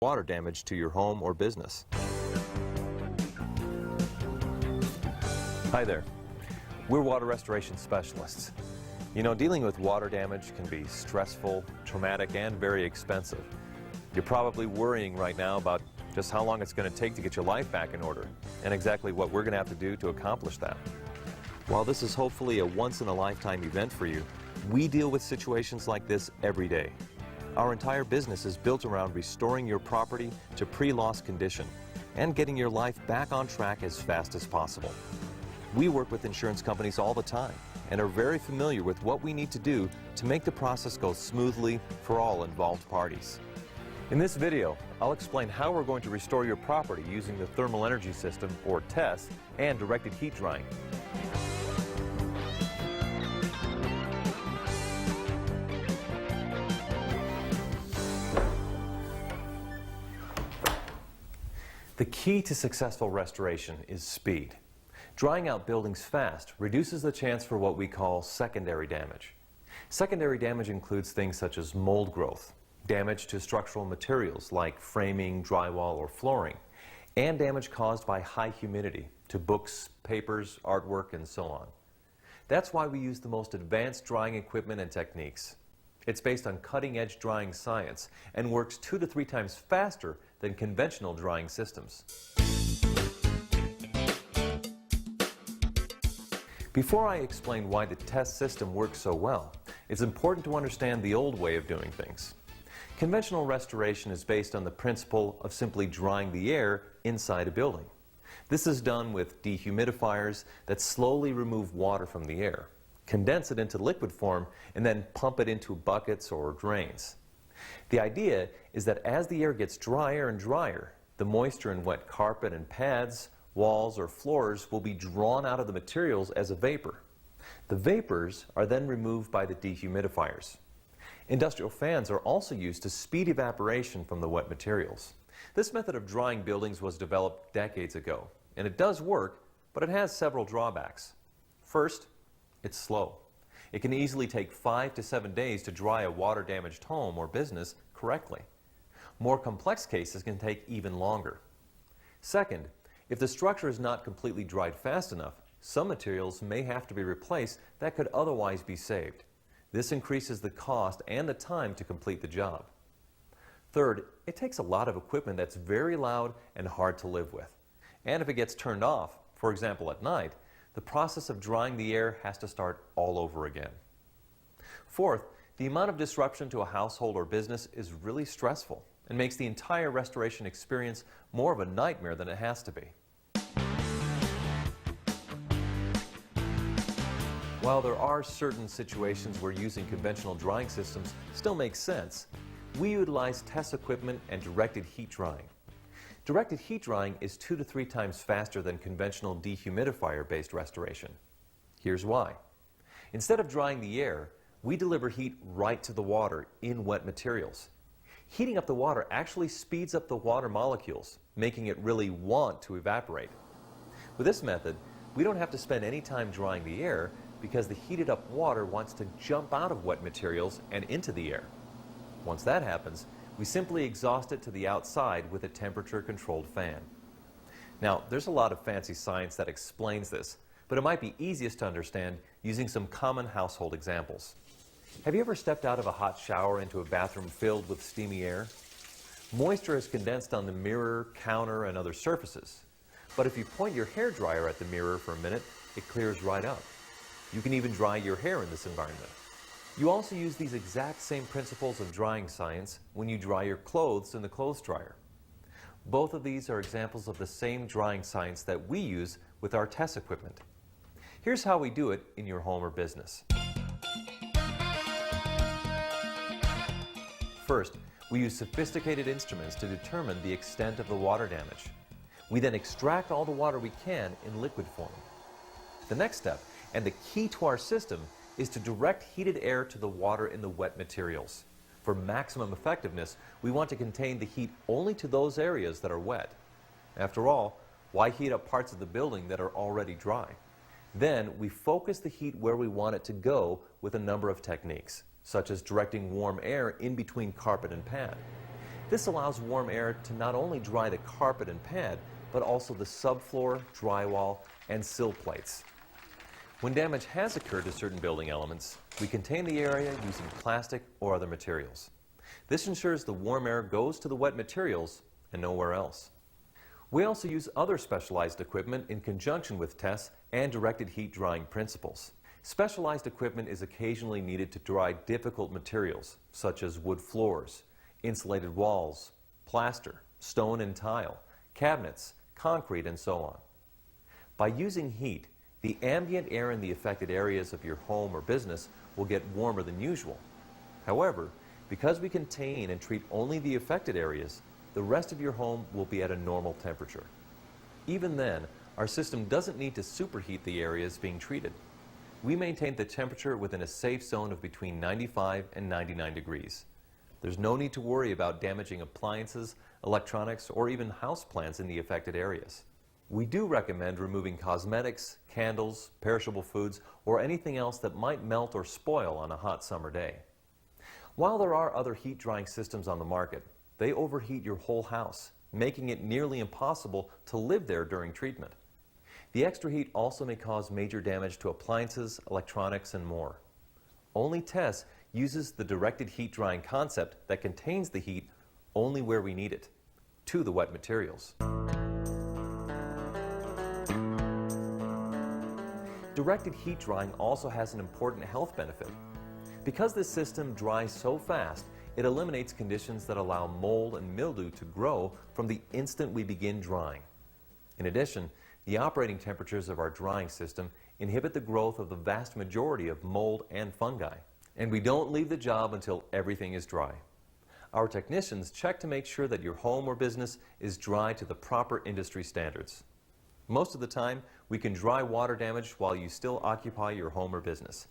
water damage to your home or business. Hi there. We're water restoration specialists. You know, dealing with water damage can be stressful, traumatic, and very expensive. You're probably worrying right now about just how long it's going to take to get your life back in order, and exactly what we're going to have to do to accomplish that. While this is hopefully a once-in-a-lifetime event for you, we deal with situations like this every day. Our entire business is built around restoring your property to pre-loss condition and getting your life back on track as fast as possible. We work with insurance companies all the time and are very familiar with what we need to do to make the process go smoothly for all involved parties. In this video, I'll explain how we're going to restore your property using the Thermal Energy System, or TESS, and directed heat drying. The key to successful restoration is speed. Drying out buildings fast reduces the chance for what we call secondary damage. Secondary damage includes things such as mold growth, damage to structural materials like framing, drywall, or flooring, and damage caused by high humidity to books, papers, artwork, and so on. That's why we use the most advanced drying equipment and techniques. It's based on cutting-edge drying science and works 2 to 3 times faster than conventional drying systems. Before I explain why the TESS system works so well, it's important to understand the old way of doing things. Conventional restoration is based on the principle of simply drying the air inside a building. This is done with dehumidifiers that slowly remove water from the air, condense it into liquid form, and then pump it into buckets or drains. The idea is that as the air gets drier and drier, the moisture in wet carpet and pads, walls, or floors will be drawn out of the materials as a vapor. The vapors are then removed by the dehumidifiers. Industrial fans are also used to speed evaporation from the wet materials. This method of drying buildings was developed decades ago, and it does work, but it has several drawbacks. First, it's slow. It can easily take 5 to 7 days to dry a water-damaged home or business correctly. More complex cases can take even longer. Second, if the structure is not completely dried fast enough, some materials may have to be replaced that could otherwise be saved. This increases the cost and the time to complete the job. Third, it takes a lot of equipment that's very loud and hard to live with. And if it gets turned off, for example at night, the process of drying the air has to start all over again. Fourth, the amount of disruption to a household or business is really stressful and makes the entire restoration experience more of a nightmare than it has to be. While there are certain situations where using conventional drying systems still makes sense, we utilize TESS equipment and directed heat drying. Directed heat drying is 2 to 3 times faster than conventional dehumidifier-based restoration. Here's why. Instead of drying the air, we deliver heat right to the water in wet materials. Heating up the water actually speeds up the water molecules, making it really want to evaporate. With this method, we don't have to spend any time drying the air because the heated up water wants to jump out of wet materials and into the air. Once that happens, we simply exhaust it to the outside with a temperature-controlled fan. Now, there's a lot of fancy science that explains this, but it might be easiest to understand using some common household examples. Have you ever stepped out of a hot shower into a bathroom filled with steamy air? Moisture is condensed on the mirror, counter, and other surfaces. But if you point your hairdryer at the mirror for a minute, it clears right up. You can even dry your hair in this environment. You also use these exact same principles of drying science when you dry your clothes in the clothes dryer. Both of these are examples of the same drying science that we use with our TESS equipment. Here's how we do it in your home or business. First, we use sophisticated instruments to determine the extent of the water damage. We then extract all the water we can in liquid form. The next step, and the key to our system, is to direct heated air to the water in the wet materials. For maximum effectiveness, we want to contain the heat only to those areas that are wet. After all, why heat up parts of the building that are already dry? Then we focus the heat where we want it to go with a number of techniques, such as directing warm air in between carpet and pad. This allows warm air to not only dry the carpet and pad, but also the subfloor, drywall, and sill plates. When damage has occurred to certain building elements, we contain the area using plastic or other materials. This ensures the warm air goes to the wet materials and nowhere else. We also use other specialized equipment in conjunction with TESS and directed heat drying principles. Specialized equipment is occasionally needed to dry difficult materials, such as wood floors, insulated walls, plaster, stone and tile, cabinets, concrete, and so on. By using heat, the ambient air in the affected areas of your home or business will get warmer than usual. However, because we contain and treat only the affected areas, the rest of your home will be at a normal temperature. Even then, our system doesn't need to superheat the areas being treated. We maintain the temperature within a safe zone of between 95 and 99 degrees. There's no need to worry about damaging appliances, electronics, or even houseplants in the affected areas. We do recommend removing cosmetics, candles, perishable foods, or anything else that might melt or spoil on a hot summer day. While there are other heat drying systems on the market, they overheat your whole house, making it nearly impossible to live there during treatment. The extra heat also may cause major damage to appliances, electronics, and more. Only TESS uses the directed heat drying concept that contains the heat only where we need it, to the wet materials. Directed heat drying also has an important health benefit. Because this system dries so fast, it eliminates conditions that allow mold and mildew to grow from the instant we begin drying. In addition, the operating temperatures of our drying system inhibit the growth of the vast majority of mold and fungi. And we don't leave the job until everything is dry. Our technicians check to make sure that your home or business is dry to the proper industry standards. Most of the time, we can dry water damage while you still occupy your home or business.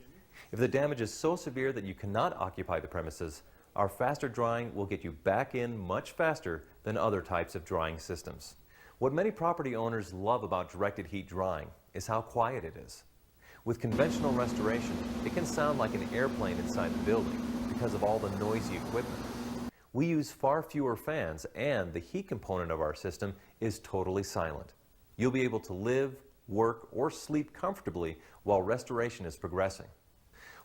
If the damage is so severe that you cannot occupy the premises, our faster drying will get you back in much faster than other types of drying systems. What many property owners love about directed heat drying is how quiet it is. With conventional restoration, it can sound like an airplane inside the building because of all the noisy equipment. We use far fewer fans, and the heat component of our system is totally silent. You'll be able to live, work, or sleep comfortably while restoration is progressing.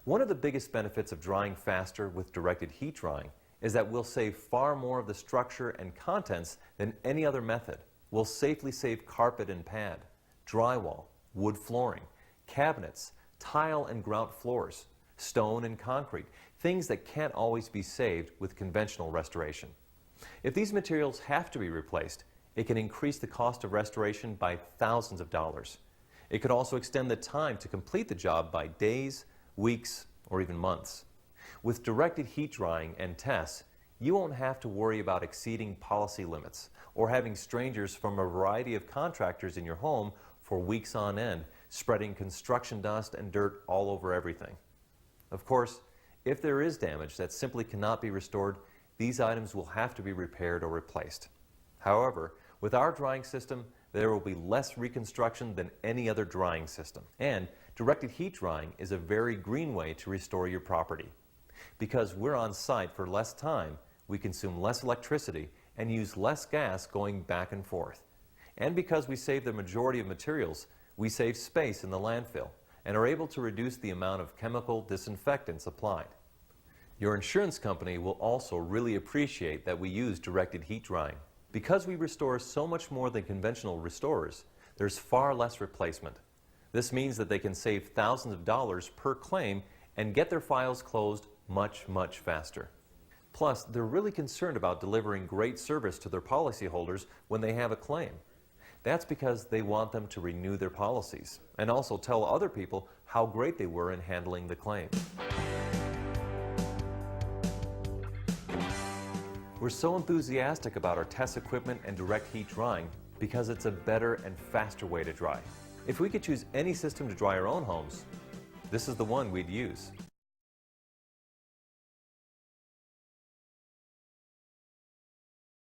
One of the biggest benefits of drying faster with directed heat drying is that we'll save far more of the structure and contents than any other method. We'll safely save carpet and pad, drywall, wood flooring, cabinets, tile and grout floors, stone and concrete, things that can't always be saved with conventional restoration. If these materials have to be replaced, it can increase the cost of restoration by thousands of dollars. It could also extend the time to complete the job by days, weeks, or even months. With directed heat drying and TESS, you won't have to worry about exceeding policy limits or having strangers from a variety of contractors in your home for weeks on end, spreading construction dust and dirt all over everything. Of course, if there is damage that simply cannot be restored, these items will have to be repaired or replaced. However, with our drying system, there will be less reconstruction than any other drying system. And directed heat drying is a very green way to restore your property. Because we're on site for less time, we consume less electricity and use less gas going back and forth. And because we save the majority of materials, we save space in the landfill and are able to reduce the amount of chemical disinfectants applied. Your insurance company will also really appreciate that we use directed heat drying. Because we restore so much more than conventional restorers, there's far less replacement. This means that they can save thousands of dollars per claim and get their files closed much, much faster. Plus, they're really concerned about delivering great service to their policyholders when they have a claim. That's because they want them to renew their policies and also tell other people how great they were in handling the claim. We're so enthusiastic about our TESS equipment and direct heat drying because it's a better and faster way to dry. If we could choose any system to dry our own homes, this is the one we'd use.